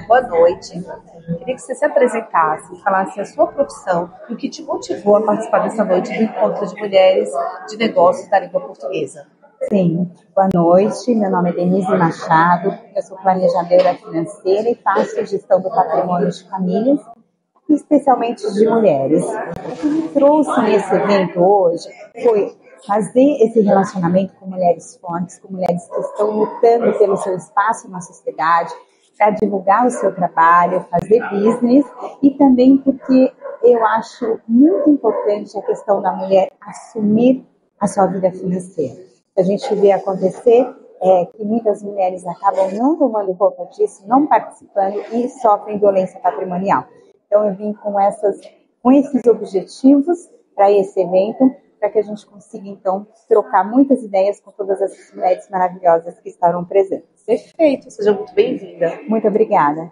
boa noite. Queria que você se apresentasse, falasse a sua profissão e o que te motivou a participar dessa noite do Encontro de Mulheres de Negócios da Língua Portuguesa. Sim, boa noite. Meu nome é Denise Machado, eu sou planejadora financeira e faço gestão do patrimônio de famílias, especialmente de mulheres. O que me trouxe nesse evento hoje foi fazer esse relacionamento com mulheres fortes, com mulheres que estão lutando pelo seu espaço na sociedade, para divulgar o seu trabalho, fazer business, e também porque eu acho muito importante a questão da mulher assumir a sua vida financeira. A gente vê acontecer que muitas mulheres acabam não tomando conta disso, não participando e sofrem violência patrimonial. Então eu vim com esses objetivos para esse evento, para que a gente consiga, então, trocar muitas ideias com todas essas mulheres maravilhosas que estarão presentes. Perfeito, seja muito bem-vinda. Muito obrigada.